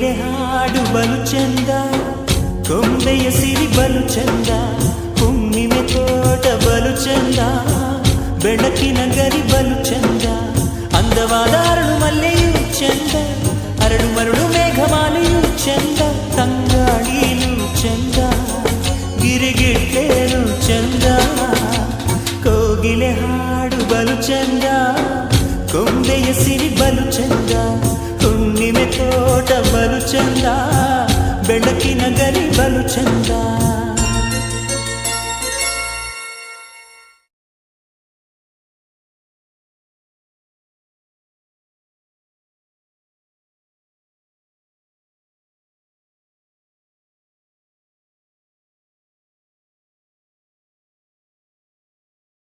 ಕೋಗಿಲೆ ಹಾಡು ಬಲು ಚಂದ, ಕೊಂಬೆಯ ಸಿರಿ ಬಲು ಚಂದ, ಹುಣ್ಣಿಮೆ ತೋಟ ಬಲು ಚಂದ, ಬೆಳಕಿನ ಗರಿ ಬಲು ಚಂದ, ಅಂದವಾದ ಅರಳು ಮಲ್ಲೆಯೂ ಚಂದ, ಅರಳು ಮರಳು ಮೇಘಮಾಲೆಯೂ ಚಂದ, ತಂಗಾಳಿಯೂ ಚಂದ, ಗಿರಿಗಿಟ್ಟೇನು ಚಂದ. ಕೋಗಿಲೆ ಹಾಡು ಬಲು ಚಂದ, ಕೊಂಬೆಯ ಸಿರಿ ಬಲು ಚಂದ, ಹುಣ್ಣಿಮೆ ತೋಟ ಬಲು ಚಂದ, ಬೆಳಕಿನ ಗರಿ ಬಲು ಚಂದ.